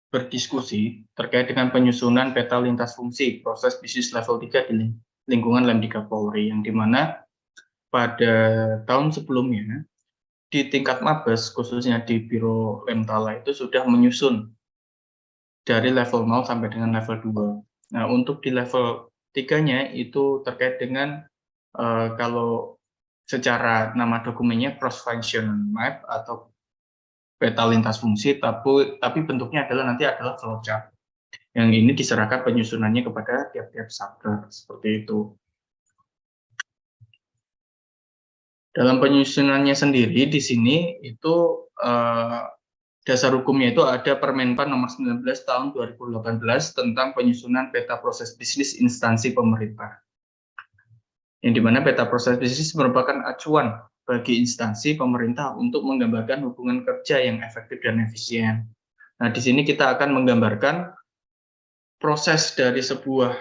berdiskusi terkait dengan penyusunan peta lintas fungsi proses bisnis level 3 di lingkungan Lemdiklat Polri, yang dimana pada tahun sebelumnya di tingkat Mabes, khususnya di Biro Lemtala itu sudah menyusun dari level 0 sampai dengan level 2. Nah, untuk di level 3-nya itu terkait dengan kalau secara nama dokumennya cross functional map atau peta lintas fungsi, tapi bentuknya adalah flowchart. Yang ini diserahkan penyusunannya kepada tiap-tiap satker, seperti itu. Dalam penyusunannya sendiri di sini itu dasar hukumnya itu ada Permenpan nomor 19 tahun 2018 tentang penyusunan peta proses bisnis instansi pemerintah. Yang dimana peta proses bisnis merupakan acuan bagi instansi pemerintah untuk menggambarkan hubungan kerja yang efektif dan efisien. Nah, di sini kita akan menggambarkan proses dari sebuah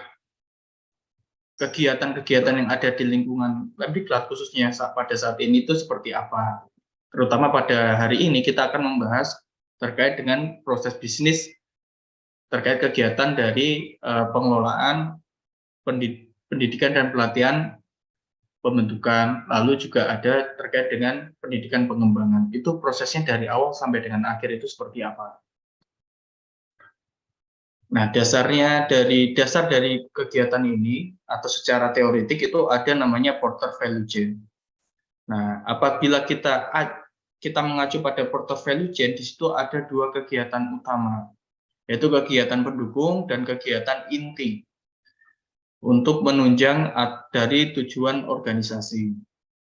kegiatan-kegiatan yang ada di lingkungan Lemdiklat khususnya pada saat ini itu seperti apa. Terutama pada hari ini kita akan membahas terkait dengan proses bisnis terkait kegiatan dari pengelolaan pendidikan dan pelatihan pembentukan, lalu juga ada terkait dengan pendidikan pengembangan. Itu prosesnya dari awal sampai dengan akhir itu seperti apa. Nah, dasar dari kegiatan ini atau secara teoretik itu ada namanya Porter Value Chain. Nah, apabila kita mengacu pada Porter Value Chain, di situ ada dua kegiatan utama, yaitu kegiatan pendukung dan kegiatan inti untuk menunjang dari tujuan organisasi.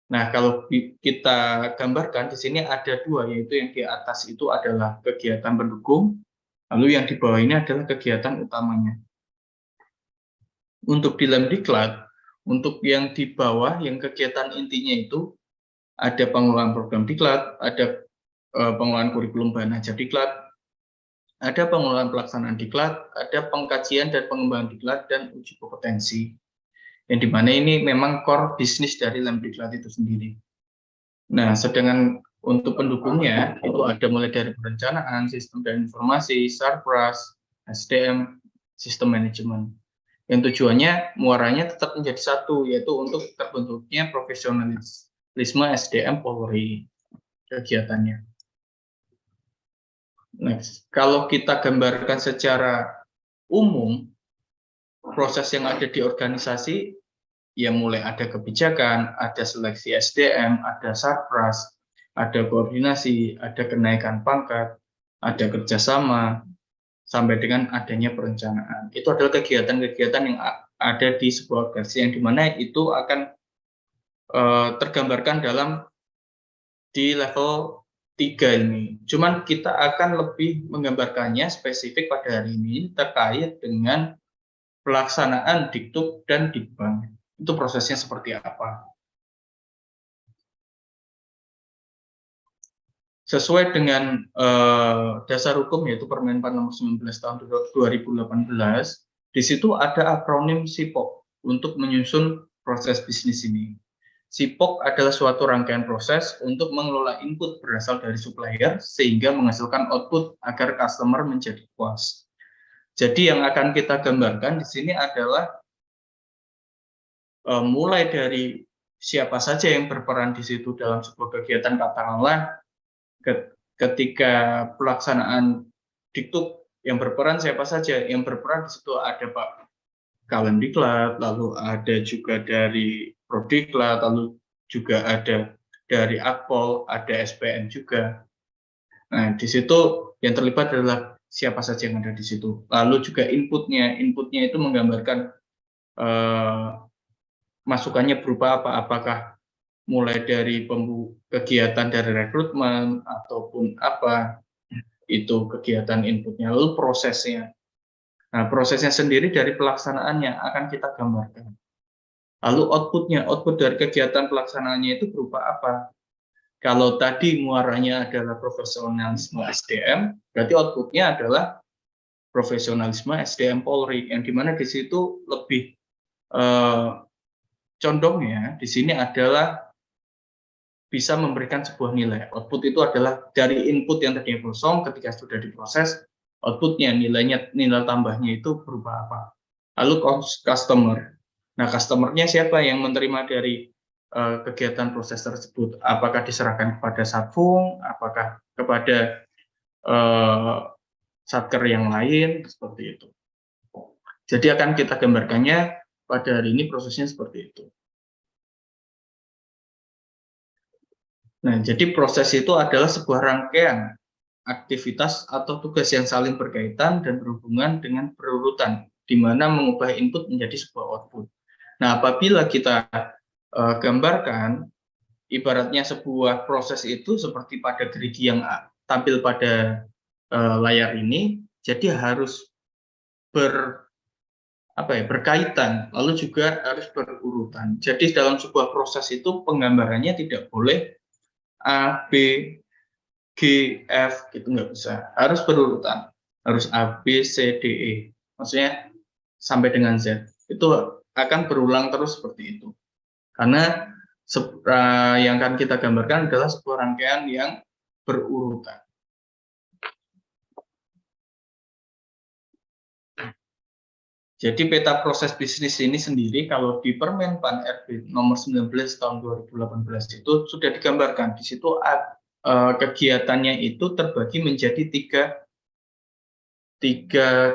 Nah, kalau kita gambarkan di sini ada dua, yaitu yang di atas itu adalah kegiatan pendukung, lalu yang di bawah ini adalah kegiatan utamanya. Untuk di Lemdiklat, untuk yang di bawah, yang kegiatan intinya itu ada pengelolaan program diklat, ada pengelolaan kurikulum bahan ajar diklat, ada pengelolaan pelaksanaan diklat, ada pengkajian dan pengembangan diklat, dan uji kompetensi. Yang dimana ini memang core bisnis dari Lemdiklat itu sendiri. Nah, sedangkan untuk pendukungnya itu ada mulai dari perencanaan, sistem dan informasi, Sarpras, SDM, sistem manajemen. Yang tujuannya muaranya tetap menjadi satu, yaitu untuk terbentuknya profesionalisme SDM Polri kegiatannya. Next, kalau kita gambarkan secara umum, proses yang ada di organisasi, ya mulai ada kebijakan, ada seleksi SDM, ada Sarpras, ada koordinasi, ada kenaikan pangkat, ada kerjasama, sampai dengan adanya perencanaan. Itu adalah kegiatan-kegiatan yang ada di sebuah organisasi, yang dimana itu akan tergambarkan di level 3 ini. Cuman kita akan lebih menggambarkannya spesifik pada hari ini terkait dengan pelaksanaan Dikduk dan Dikbang. Itu prosesnya seperti apa. Sesuai dengan dasar hukum yaitu Permenpan nomor 19 tahun 2018, di situ ada akronim SIPOK untuk menyusun proses bisnis ini. SIPOK adalah suatu rangkaian proses untuk mengelola input berasal dari supplier sehingga menghasilkan output agar customer menjadi puas. Jadi yang akan kita gambarkan di sini adalah mulai dari siapa saja yang berperan di situ dalam sebuah kegiatan, katakanlah ketika pelaksanaan Dikduk yang berperan siapa saja? Yang berperan di situ ada Pak Kalemdiklat, lalu ada juga dari Prodiklat, lalu juga ada dari Akpol, ada SPN juga. Nah, di situ yang terlibat adalah siapa saja yang ada di situ. Lalu juga inputnya itu menggambarkan masukannya berupa apa? Apakah mulai dari kegiatan dari rekrutmen ataupun apa itu kegiatan inputnya, lalu prosesnya. Nah, prosesnya sendiri dari pelaksanaannya akan kita gambarkan. Lalu output dari kegiatan pelaksanaannya itu berupa apa? Kalau tadi muaranya adalah profesionalisme SDM, berarti outputnya adalah profesionalisme SDM Polri, yang dimana di situ lebih condongnya di sini adalah bisa memberikan sebuah nilai. Output itu adalah dari input yang tadinya kosong, ketika sudah diproses, outputnya, nilai tambahnya itu berupa apa. Lalu customer. Nah, customernya siapa yang menerima dari kegiatan proses tersebut? Apakah diserahkan kepada Satfung, apakah kepada satker yang lain, seperti itu. Jadi akan kita gambarkannya pada hari ini prosesnya seperti itu. Nah, jadi proses itu adalah sebuah rangkaian aktivitas atau tugas yang saling berkaitan dan berhubungan dengan berurutan, di mana mengubah input menjadi sebuah output. Nah, apabila kita gambarkan, ibaratnya sebuah proses itu seperti pada gerigi yang tampil pada layar ini, jadi harus berkaitan, lalu juga harus berurutan. Jadi dalam sebuah proses itu penggambarannya tidak boleh A, B, G, F, gitu nggak bisa. Harus berurutan. Harus A, B, C, D, E. Maksudnya sampai dengan Z. Itu akan berulang terus seperti itu. Karena yang akan kita gambarkan adalah sebuah rangkaian yang berurutan. Jadi peta proses bisnis ini sendiri kalau di Permen Pan RB nomor 19 tahun 2018 itu sudah digambarkan. Di situ kegiatannya itu terbagi menjadi tiga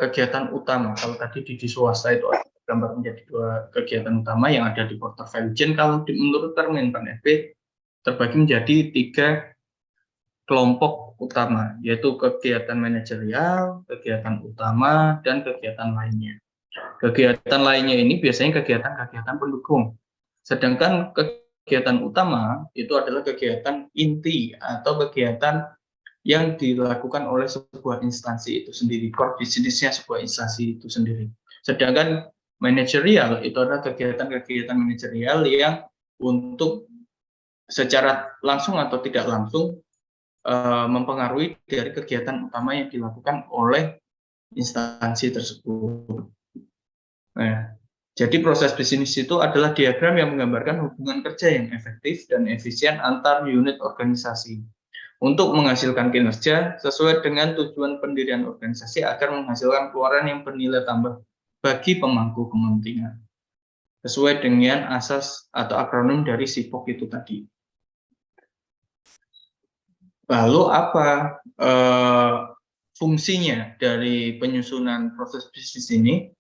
kegiatan utama. Kalau tadi di swasta itu ada gambar menjadi 2 kegiatan utama yang ada di portal value chain. Kalau menurut Permen Pan RB terbagi menjadi 3 kelompok utama, yaitu kegiatan manajerial, kegiatan utama, dan kegiatan lainnya. Kegiatan lainnya ini biasanya kegiatan-kegiatan pendukung. Sedangkan kegiatan utama itu adalah kegiatan inti atau kegiatan yang dilakukan oleh sebuah instansi itu sendiri, core bisnisnya sebuah instansi itu sendiri. Sedangkan manajerial itu adalah kegiatan-kegiatan manajerial yang untuk secara langsung atau tidak langsung mempengaruhi dari kegiatan utama yang dilakukan oleh instansi tersebut. Nah, jadi proses bisnis itu adalah diagram yang menggambarkan hubungan kerja yang efektif dan efisien antar unit organisasi untuk menghasilkan kinerja sesuai dengan tujuan pendirian organisasi agar menghasilkan keluaran yang bernilai tambah bagi pemangku kepentingan. Sesuai dengan asas atau akronim dari SIPOK itu tadi. Lalu apa fungsinya dari penyusunan proses bisnis ini?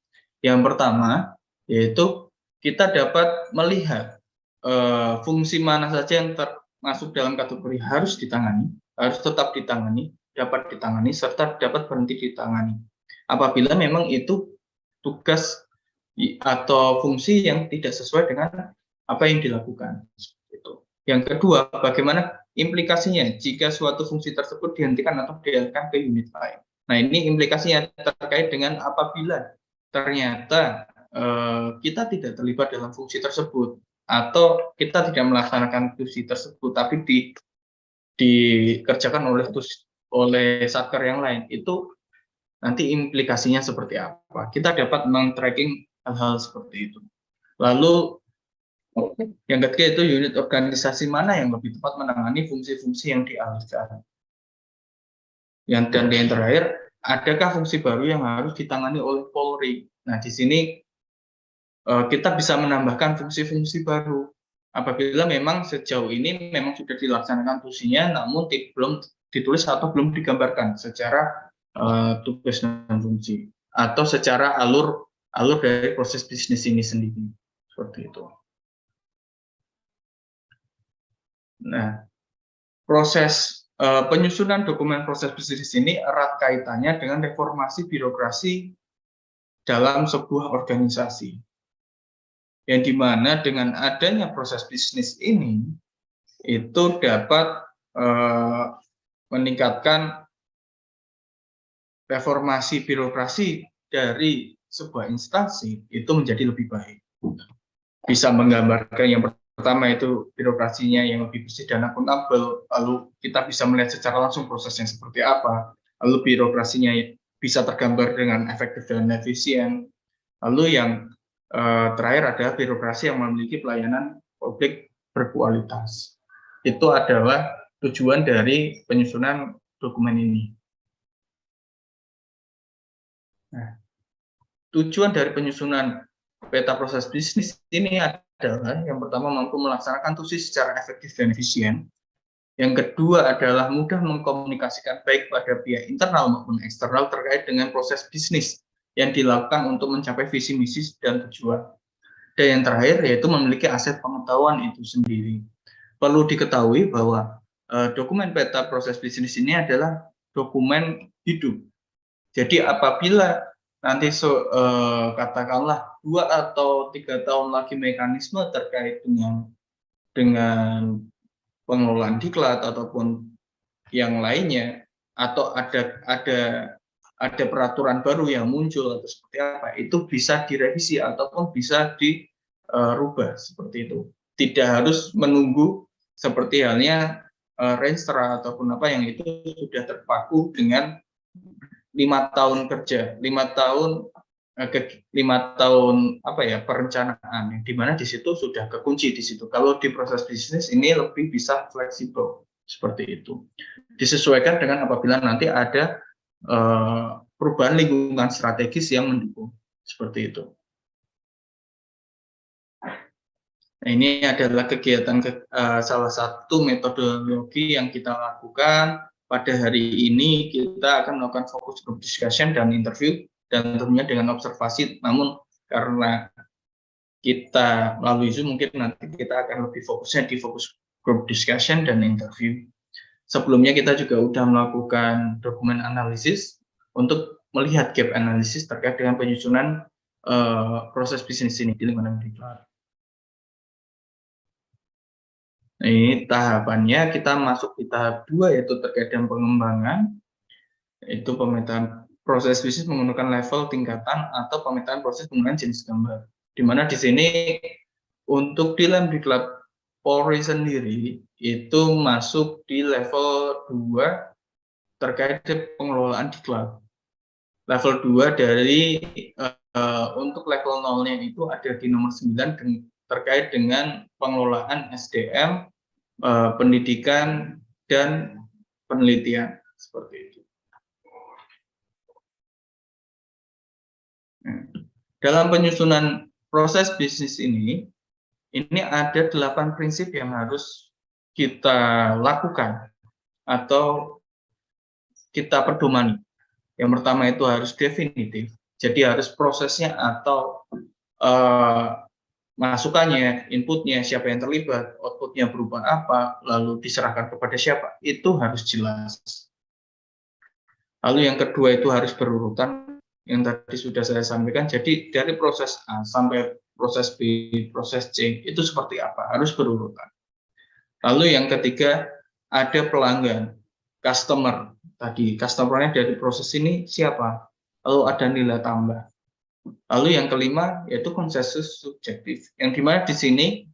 Yang pertama, yaitu kita dapat melihat fungsi mana saja yang termasuk dalam kategori harus ditangani, harus tetap ditangani, dapat ditangani, serta dapat berhenti ditangani. Apabila memang itu tugas atau fungsi yang tidak sesuai dengan apa yang dilakukan. Yang kedua, bagaimana implikasinya jika suatu fungsi tersebut dihentikan atau dialihkan ke unit lain. Nah, ini implikasinya terkait dengan apabila ternyata kita tidak terlibat dalam fungsi tersebut atau kita tidak melaksanakan fungsi tersebut, tapi dikerjakan oleh satker yang lain, itu nanti implikasinya seperti apa. Kita dapat men-tracking hal-hal seperti itu. Lalu yang ketiga itu unit organisasi mana yang lebih tepat menangani fungsi-fungsi yang dialihkan. Dan yang terakhir, adakah fungsi baru yang harus ditangani oleh Polri? Nah, di sini kita bisa menambahkan fungsi-fungsi baru. Apabila memang sejauh ini memang sudah dilaksanakan fungsinya, namun belum ditulis atau belum digambarkan secara tugas dan fungsi, atau secara alur dari proses bisnis ini sendiri. Seperti itu. Nah, proses penyusunan dokumen proses bisnis ini erat kaitannya dengan reformasi birokrasi dalam sebuah organisasi. Yang dimana dengan adanya proses bisnis ini, itu dapat meningkatkan reformasi birokrasi dari sebuah instansi itu menjadi lebih baik. Bisa menggambarkan yang pertama itu birokrasinya yang lebih bersih dan akuntabel, lalu kita bisa melihat secara langsung prosesnya seperti apa, lalu birokrasinya bisa tergambar dengan efektif dan efisien, lalu yang terakhir adalah birokrasi yang memiliki pelayanan publik berkualitas. Itu adalah tujuan dari penyusunan dokumen ini. Nah, tujuan dari penyusunan peta proses bisnis ini adalah yang pertama mampu melaksanakan tugas secara efektif dan efisien. Yang kedua adalah mudah mengkomunikasikan baik pada pihak internal maupun eksternal terkait dengan proses bisnis yang dilakukan untuk mencapai visi misi dan tujuan. Dan yang terakhir yaitu memiliki aset pengetahuan itu sendiri. Perlu diketahui bahwa dokumen peta proses bisnis ini adalah dokumen hidup. Jadi apabila nanti katakanlah 2 atau 3 tahun lagi mekanisme terkait dengan pengelolaan diklat ataupun yang lainnya, atau ada peraturan baru yang muncul atau seperti apa, itu bisa direvisi ataupun bisa dirubah seperti itu. Tidak harus menunggu seperti halnya Renstra ataupun apa yang itu sudah terpaku dengan 5 tahun kerja, 5 tahun apa ya perencanaan, di mana di situ sudah kekunci di situ. Kalau di proses bisnis ini lebih bisa fleksibel seperti itu. Disesuaikan dengan apabila nanti ada perubahan lingkungan strategis yang mendukung seperti itu. Nah, ini adalah kegiatan salah satu metodologi yang kita lakukan pada hari ini. Kita akan melakukan fokus group discussion dan interview, dan tentunya dengan observasi. Namun karena kita melalui Zoom, mungkin nanti kita akan lebih fokusnya di fokus group discussion dan interview. Sebelumnya kita juga sudah melakukan dokumen analisis untuk melihat gap analisis terkait dengan penyusunan proses bisnis ini di lingkungan diklat. Ini tahapannya, kita masuk di tahap 2 yaitu terkait dengan pengembangan, itu pemetaan proses bisnis menggunakan level tingkatan atau pemetaan proses menggunakan jenis gambar. Di mana di sini untuk di Lemdiklat Polri sendiri itu masuk di level 2 terkait pengelolaan diklat. Level 2 dari untuk level 0-nya itu ada di nomor 9 terkait dengan pengelolaan SDM, pendidikan dan penelitian seperti itu. Dalam penyusunan proses bisnis ini ada 8 prinsip yang harus kita lakukan atau kita pedomani. Yang pertama itu harus definitif, jadi harus prosesnya atau masukannya, inputnya, siapa yang terlibat, outputnya berupa apa, lalu diserahkan kepada siapa, itu harus jelas. Lalu yang kedua itu harus berurutan, yang tadi sudah saya sampaikan. Jadi dari proses A sampai proses B, proses C, itu seperti apa, harus berurutan. Lalu yang ketiga, ada pelanggan, customer. Tadi, customer-nya dari proses ini siapa? Lalu ada nilai tambah. Lalu yang kelima yaitu konsensus subjektif, yang dimana di sini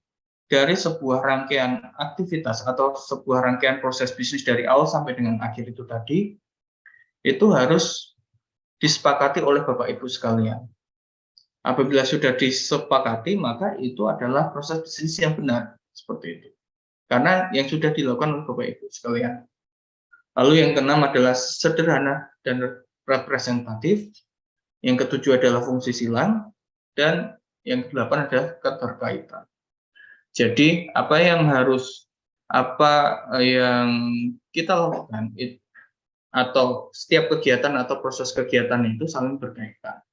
dari sebuah rangkaian aktivitas atau sebuah rangkaian proses bisnis dari awal sampai dengan akhir itu tadi, itu harus disepakati oleh Bapak Ibu sekalian. Apabila sudah disepakati, maka itu adalah proses bisnis yang benar, seperti itu. Karena yang sudah dilakukan oleh Bapak Ibu sekalian. Lalu yang keenam adalah sederhana dan representatif. Yang ketujuh adalah fungsi silang, dan yang kedelapan adalah keterkaitan. Jadi apa yang kita lakukan atau setiap kegiatan atau proses kegiatan itu saling berkaitan.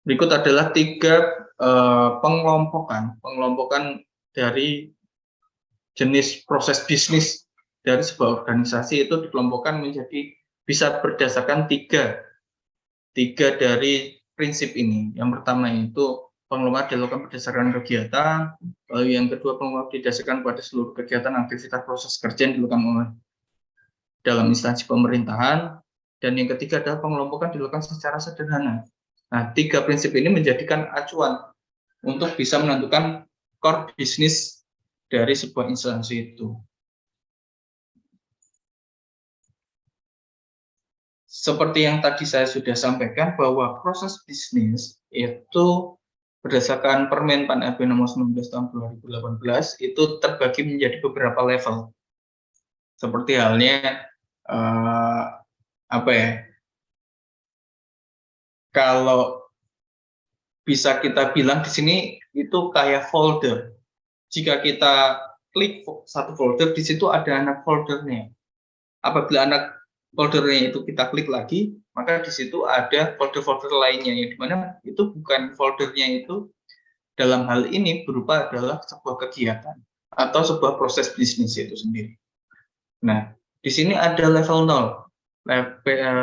Berikut adalah 3 pengelompokan dari jenis proses bisnis dari sebuah organisasi, itu dikelompokkan menjadi bisa berdasarkan tiga dari prinsip ini. Yang pertama itu pengelolaan dilakukan berdasarkan kegiatan, lalu yang kedua pengelolaan didasarkan pada seluruh kegiatan aktivitas proses kerja yang dilakukan oleh dalam instansi pemerintahan, dan yang ketiga adalah pengelompokan dilakukan secara sederhana. Nah, 3 prinsip ini menjadikan acuan untuk bisa menentukan core bisnis dari sebuah instansi itu. Seperti yang tadi saya sudah sampaikan bahwa proses bisnis itu berdasarkan Permen Pan RB nomor 19 tahun 2018 itu terbagi menjadi beberapa level. Seperti halnya apa ya? Kalau bisa kita bilang di sini itu kayak folder. Jika kita klik satu folder, di situ ada anak foldernya. Apabila anak foldernya itu kita klik lagi, maka di situ ada folder-folder lainnya yang dimana itu bukan foldernya itu dalam hal ini berupa adalah sebuah kegiatan atau sebuah proses bisnis itu sendiri. Nah, di sini ada level 0.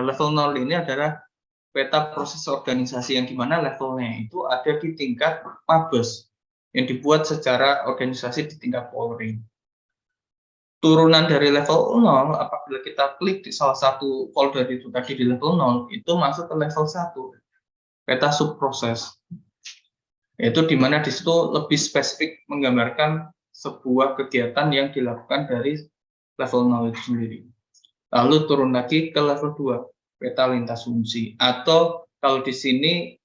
Level 0 ini adalah peta proses organisasi yang dimana levelnya itu ada di tingkat Mabes yang dibuat secara organisasi di tingkat Polri. Turunan dari level 0, apabila kita klik di salah satu folder itu tadi di level 0, itu masuk ke level 1, peta subproses. Yaitu di mana di situ lebih spesifik menggambarkan sebuah kegiatan yang dilakukan dari level 0 itu sendiri. Lalu turun lagi ke level 2, peta lintas fungsi. Atau kalau di sini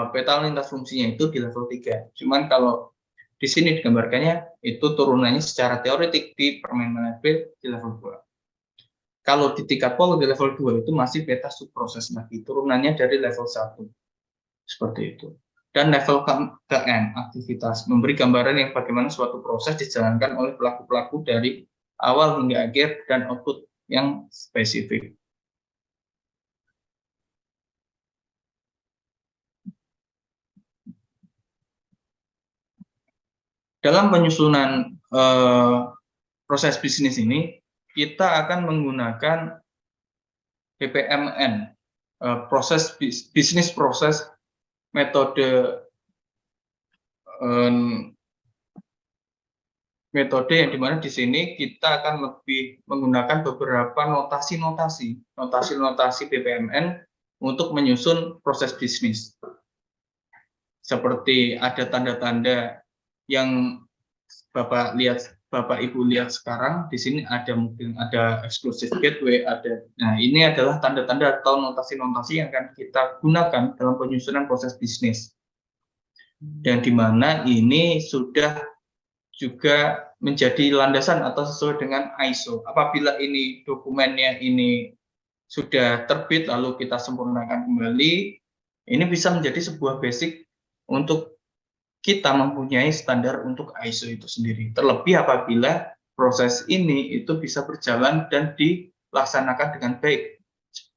peta lintas fungsinya itu di level 3. Cuman kalau di sini digambarkannya itu turunannya secara teoretik di permen manipul di level 2. Kalau di tingkat pol di level 2 itu masih peta subproses lagi, turunannya dari level 1. Seperti itu. Dan level KM, aktivitas, memberi gambaran yang bagaimana suatu proses dijalankan oleh pelaku-pelaku dari awal hingga akhir dan output yang spesifik. Dalam penyusunan proses bisnis ini, kita akan menggunakan BPMN, proses bisnis proses metode yang dimana di sini kita akan lebih menggunakan beberapa notasi BPMN untuk menyusun proses bisnis. Seperti ada tanda-tanda yang Bapak Ibu lihat sekarang, di sini mungkin ada exclusive gateway, nah ini adalah tanda-tanda atau notasi-notasi yang akan kita gunakan dalam penyusunan proses bisnis. Dan di mana ini sudah juga menjadi landasan atau sesuai dengan ISO. Apabila ini dokumennya ini sudah terbit lalu kita sempurnakan kembali, ini bisa menjadi sebuah basic untuk kita mempunyai standar untuk ISO itu sendiri. Terlebih apabila proses ini itu bisa berjalan dan dilaksanakan dengan baik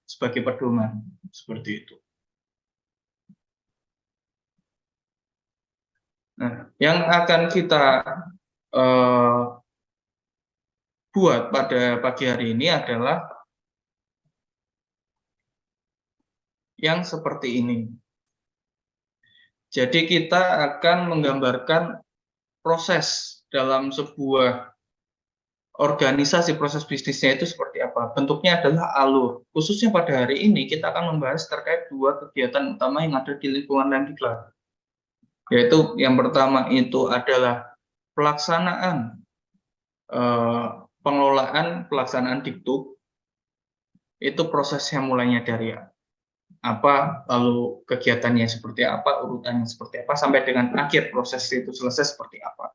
sebagai pedoman, seperti itu. Nah, yang akan kita buat pada pagi hari ini adalah yang seperti ini. Jadi kita akan menggambarkan proses dalam sebuah organisasi, proses bisnisnya itu seperti apa. Bentuknya adalah alur. Khususnya pada hari ini kita akan membahas terkait 2 kegiatan utama yang ada di lingkungan Lemdiklat. Yaitu yang pertama itu adalah pelaksanaan pelaksanaan Dikduk. Itu prosesnya mulainya dari apa, lalu kegiatannya seperti apa, urutannya seperti apa, sampai dengan akhir proses itu selesai seperti apa.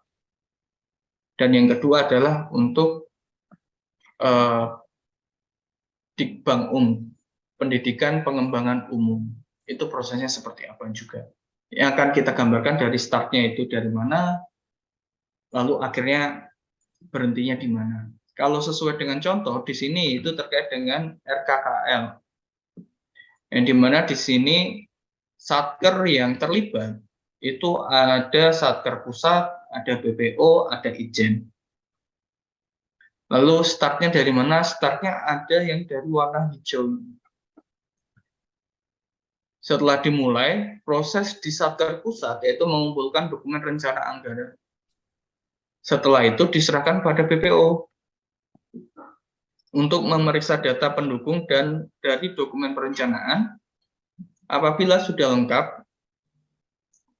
Dan yang kedua adalah untuk Dikbang pendidikan pengembangan umum. Itu prosesnya seperti apa juga. Yang akan kita gambarkan dari startnya itu dari mana, lalu akhirnya berhentinya di mana. Kalau sesuai dengan contoh, di sini itu terkait dengan RKKL. Yang dimana di sini satker yang terlibat itu ada satker pusat, ada BPO, ada Ijen. Lalu startnya dari mana? Startnya ada yang dari warna hijau. Setelah dimulai, proses di satker pusat yaitu mengumpulkan dokumen rencana anggaran. Setelah itu diserahkan pada BPO untuk memeriksa data pendukung dan dari dokumen perencanaan. Apabila sudah lengkap,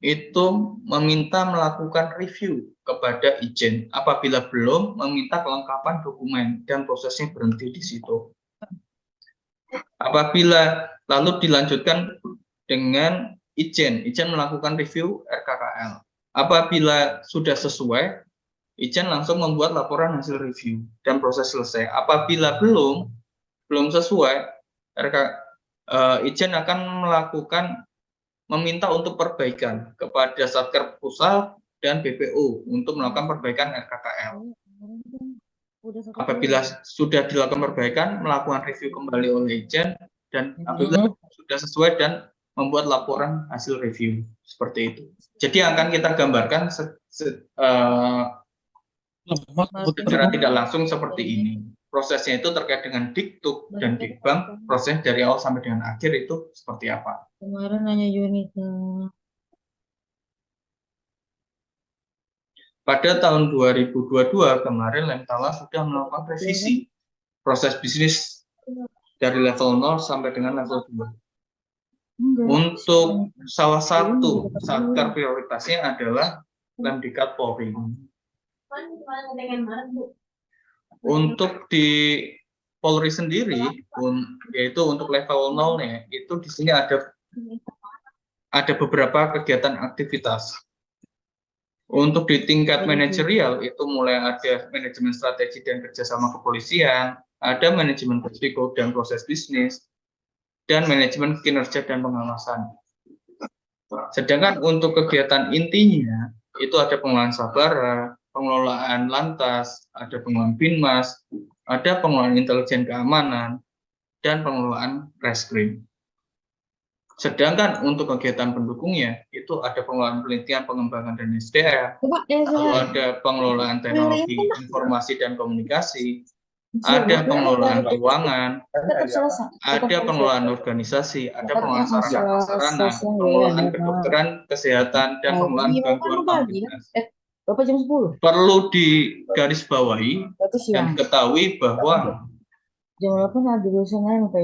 itu meminta melakukan review kepada Ijen. Apabila belum, meminta kelengkapan dokumen dan prosesnya berhenti di situ. Apabila lalu dilanjutkan dengan Ijen melakukan review RKKL. Apabila sudah sesuai, Ijen langsung membuat laporan hasil review dan proses selesai. Apabila belum sesuai, Ijen akan meminta untuk perbaikan kepada Satker Pusat dan BPU untuk melakukan perbaikan RKKL. Apabila sudah dilakukan perbaikan, melakukan review kembali oleh Ijen, dan apabila sudah sesuai dan membuat laporan hasil review seperti itu. Jadi akan kita gambarkan secara tidak langsung seperti ini. Prosesnya itu terkait dengan Diktuk dan Dikbang, proses dari awal sampai dengan akhir itu seperti apa. Kemarin nanya Yunita. Pada tahun 2022 kemarin Lemtala sudah melakukan revisi proses bisnis dari level 0 sampai dengan level 2. Untuk salah satu satker prioritasnya adalah Lemdiklat Polri. Untuk di Polri sendiri, yaitu untuk level 0-nya, itu di sini ada beberapa kegiatan aktivitas. Untuk di tingkat manajerial, itu mulai ada manajemen strategi dan kerjasama kepolisian, ada manajemen risiko dan proses bisnis, dan manajemen kinerja dan pengawasan. Sedangkan untuk kegiatan intinya, itu ada pengelolaan sabara, pengelolaan lantas, ada pengelolaan binmas, ada pengelolaan intelijen keamanan, dan pengelolaan reskrim. Sedangkan untuk kegiatan pendukungnya, itu ada pengelolaan penelitian, pengembangan, dan SDM, lalu ada pengelolaan teknologi informasi dan komunikasi, ada pengelolaan keuangan, ada pengelolaan organisasi, ada pengelolaan sarana, pengelolaan kedokteran, kesehatan, dan pengelolaan gangguan aktivitas. Perlu digarisbawahi dan diketahui bahwa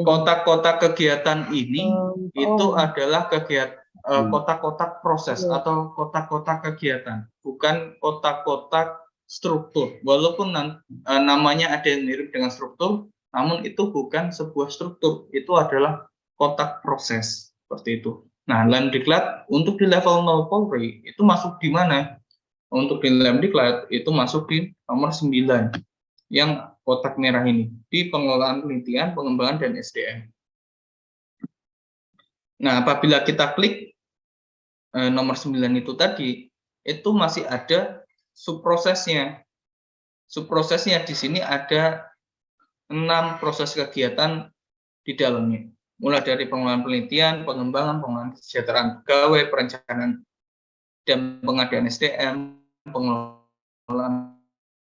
kotak-kotak kegiatan ini itu adalah kegiatan kotak-kotak proses atau kotak-kotak kegiatan, bukan kotak-kotak struktur. Walaupun namanya ada yang mirip dengan struktur, namun itu bukan sebuah struktur, itu adalah kotak proses seperti itu. Nah, Lemdiklat untuk di level 0 Polri itu masuk di mana? Untuk di Lemdiklat itu masuk di nomor 9 yang kotak merah ini, di pengelolaan penelitian, pengembangan, dan SDM. Nah, apabila kita klik nomor 9 itu tadi, itu masih ada subprosesnya. Subprosesnya di sini ada 6 proses kegiatan di dalamnya. Mulai dari pengelolaan penelitian, pengembangan, pengelolaan kesejahteraan pegawai, perencanaan dan pengadaan SDM, pengelolaan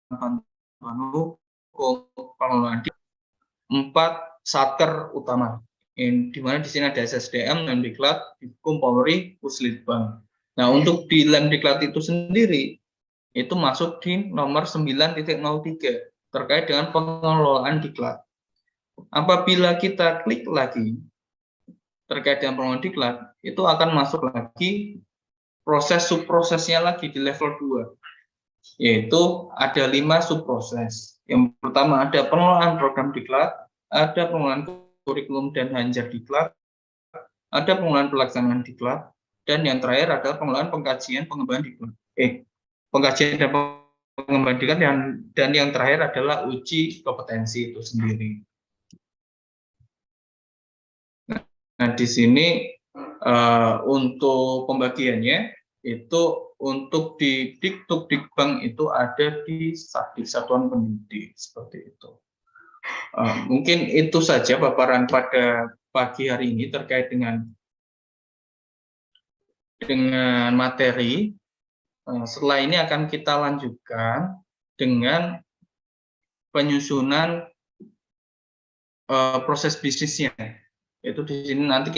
bantuan hukum, pengelolaan 4 satker utama. Di mana di sini ada SSDM, Lemdiklat, Hukum Polri, Puslitbang. Nah, untuk di Lemdiklat itu sendiri, itu masuk di nomor 9.03 terkait dengan pengelolaan diklat. Apabila kita klik lagi terkait dengan pengelolaan diklat, itu akan masuk lagi proses subprosesnya lagi di level 2, yaitu ada 5 subproses. Yang pertama ada pengelolaan program diklat, ada pengelolaan kurikulum dan hajar diklat, ada pengelolaan pelaksanaan diklat, dan yang terakhir adalah pengelolaan pengkajian pengembangan diklat. Pengkajian dan pengembangan diklat, dan yang terakhir adalah uji kompetensi itu sendiri. Nah, di sini untuk pembagiannya itu untuk di Diktuk Dikbang itu ada di Satuan Pendidik seperti itu. Mungkin itu saja paparan pada pagi hari ini terkait dengan materi. Setelah ini akan kita lanjutkan dengan penyusunan proses bisnisnya. Itu di sini nanti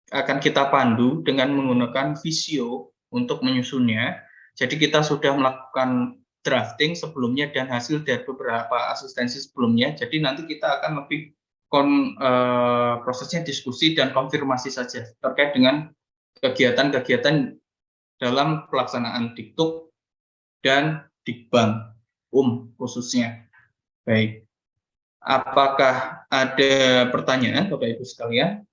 akan kita pandu dengan menggunakan Visio untuk menyusunnya. Jadi kita sudah melakukan drafting sebelumnya dan hasil dari beberapa asistensi sebelumnya. Jadi nanti kita akan lebih prosesnya diskusi dan konfirmasi saja terkait dengan kegiatan-kegiatan dalam pelaksanaan Diktuk dan Dikbang khususnya. Baik. Apakah ada pertanyaan Bapak Ibu sekalian?